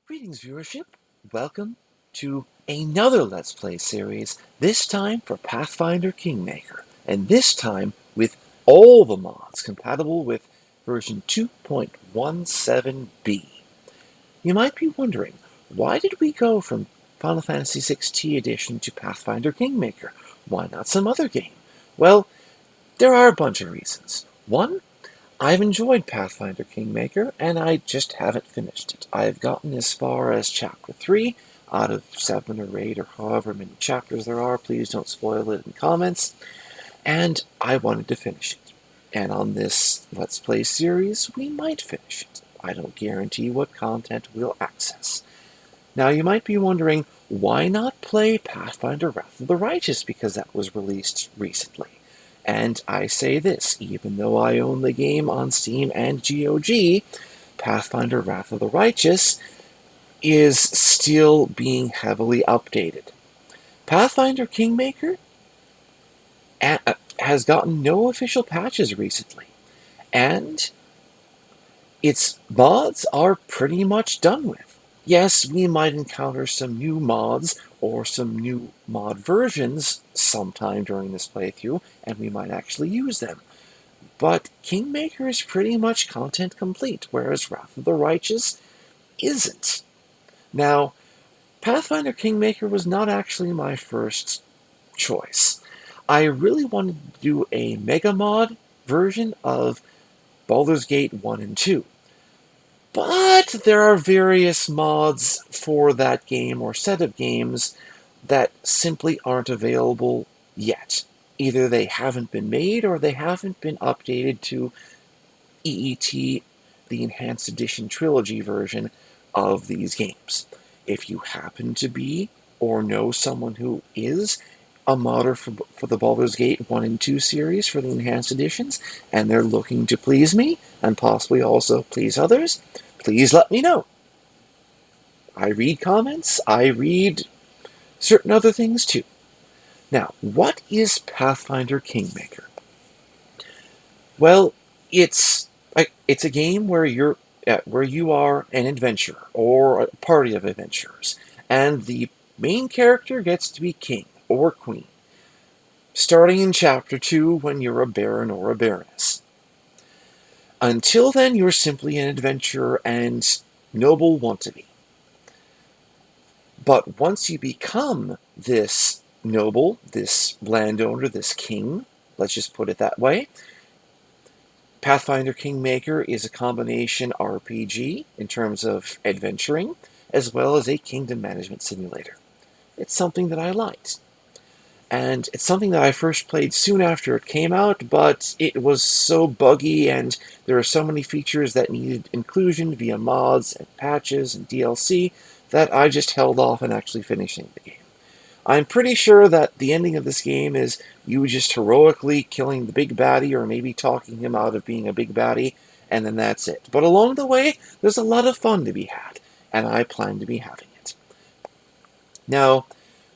Greetings, viewership. Welcome to another Let's Play series, this time for Pathfinder Kingmaker, and this time with all the mods compatible with version 2.17b. You might be wondering, why did we go from Final Fantasy XVI Edition to Pathfinder Kingmaker? Why not some other game? Well, there are a bunch of reasons. One, I've enjoyed Pathfinder Kingmaker, and I just haven't finished it. I've gotten as far as Chapter 3 out of 7 or 8 or however many chapters there are. Please don't spoil it in comments. And I wanted to finish it. And on this Let's Play series, we might finish it. I don't guarantee what content we'll access. Now, you might be wondering, why not play Pathfinder Wrath of the Righteous, because that was released recently? And I say this, even though I own the game on Steam and GOG, Pathfinder Wrath of the Righteous is still being heavily updated. Pathfinder Kingmaker has gotten no official patches recently, and its mods are pretty much done with. Yes, we might encounter some new mods or some new mod versions sometime during this playthrough, and we might actually use them. But Kingmaker is pretty much content complete, whereas Wrath of the Righteous isn't. Now, Pathfinder Kingmaker was not actually my first choice. I really wanted to do a Mega Mod version of Baldur's Gate 1 and 2. But there are various mods for that game or set of games that simply aren't available yet. Either they haven't been made or they haven't been updated to EET, the Enhanced Edition Trilogy version of these games. If you happen to be or know someone who is a modder for the Baldur's Gate 1 and 2 series for the Enhanced Editions, and they're looking to please me, and possibly also please others, please let me know. I read comments, I read certain other things too. Now, what is Pathfinder Kingmaker? Well, it's a game where you are an adventurer or a party of adventurers, and the main character gets to be king or queen, starting in Chapter 2 when you're a baron or a baroness. Until then, you're simply an adventurer and noble want-to-be. But once you become this noble, this landowner, this king, let's just put it that way, Pathfinder Kingmaker is a combination RPG in terms of adventuring, as well as a kingdom management simulator. It's something that I liked. And it's something that I first played soon after it came out, but it was so buggy and there are so many features that needed inclusion via mods and patches and DLC that I just held off on actually finishing the game. I'm pretty sure that the ending of this game is you just heroically killing the big baddie or maybe talking him out of being a big baddie, and then that's it. But along the way, there's a lot of fun to be had, and I plan to be having it. Now,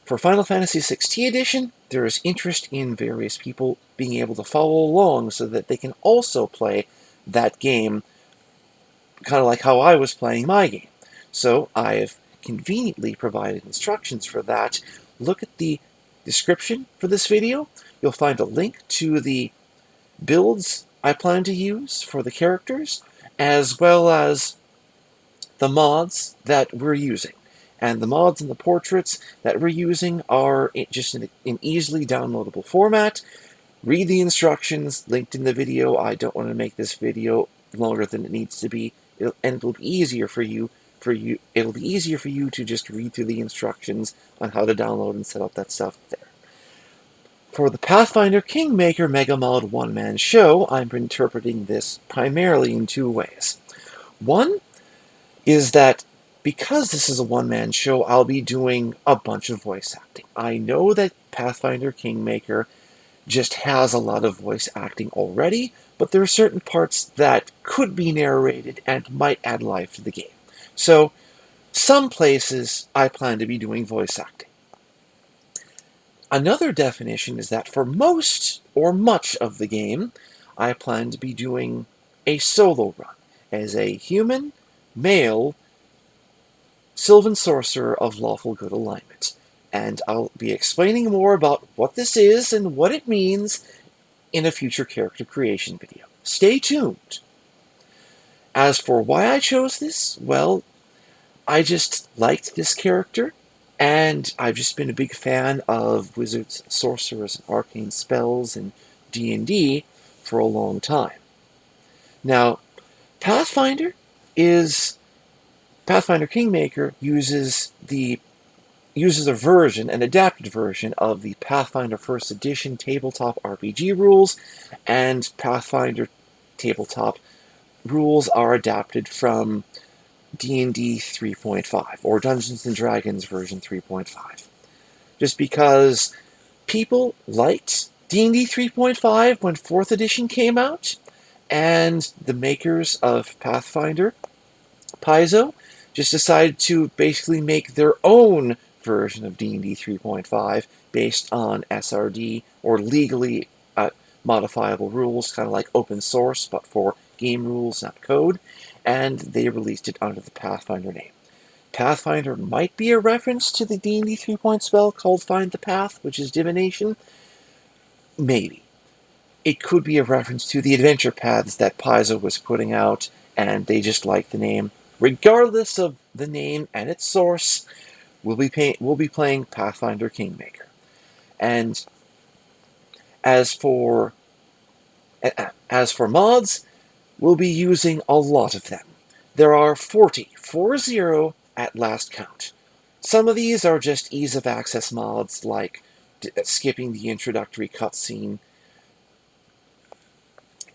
for Final Fantasy XVI Edition, there is interest in various people being able to follow along so that they can also play that game kind of like how I was playing my game. So I have conveniently provided instructions for that. Look at the description for this video. You'll find a link to the builds I plan to use for the characters, as well as the mods that we're using. And the mods and the portraits that we're using are just in an easily downloadable format. Read the instructions linked in the video. I don't want to make this video longer than it needs to be, and it'll be easier for you. It'll be easier for you to just read through the instructions on how to download and set up that stuff there. For the Pathfinder Kingmaker Mega Mod one-man show, I'm interpreting this primarily in two ways. One is that because this is a one-man show, I'll be doing a bunch of voice acting. I know that Pathfinder Kingmaker just has a lot of voice acting already, but there are certain parts that could be narrated and might add life to the game. So, some places I plan to be doing voice acting. Another definition is that for most or much of the game, I plan to be doing a solo run as a human, male, Sylvan Sorcerer of Lawful Good Alignment, and I'll be explaining more about what this is and what it means in a future character creation video. Stay tuned! As for why I chose this, well, I just liked this character, and I've just been a big fan of wizards, sorcerers, and arcane spells and D&D for a long time. Now, Pathfinder Kingmaker uses a version, an adapted version of the Pathfinder First Edition tabletop RPG rules, and Pathfinder tabletop rules are adapted from D&D 3.5, or Dungeons & Dragons version 3.5. Just because people liked D&D 3.5 when 4th edition came out, and the makers of Pathfinder, Paizo, just decided to basically make their own version of D&D 3.5 based on SRD, or legally modifiable rules, kind of like open source, but for game rules, not code, and they released it under the Pathfinder name. Pathfinder might be a reference to the D&D 3.0 spell called Find the Path, which is divination. Maybe. It could be a reference to the adventure paths that Paizo was putting out, and they just liked the name. Regardless of the name and its source, we'll be playing Pathfinder Kingmaker. And as for mods, we'll be using a lot of them. There are 40 at last count. Some of these are just ease of access mods, like skipping the introductory cutscene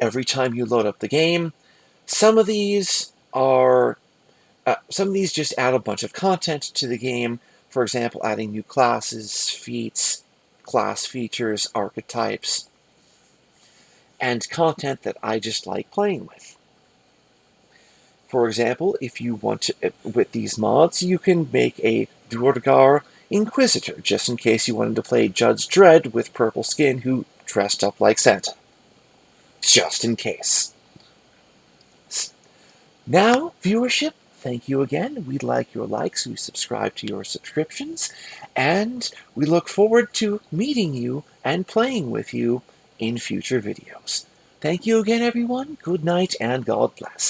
every time you load up the game. Some of these just add a bunch of content to the game. For example, adding new classes, feats, class features, archetypes, and content that I just like playing with. For example, if you want to, with these mods, you can make a Duergar Inquisitor, just in case you wanted to play Judge Dredd with purple skin who dressed up like Santa. Just in case. Now, viewership, thank you again. We like your likes, we subscribe to your subscriptions, and we look forward to meeting you and playing with you in future videos. Thank you again, everyone. Good night, and God bless.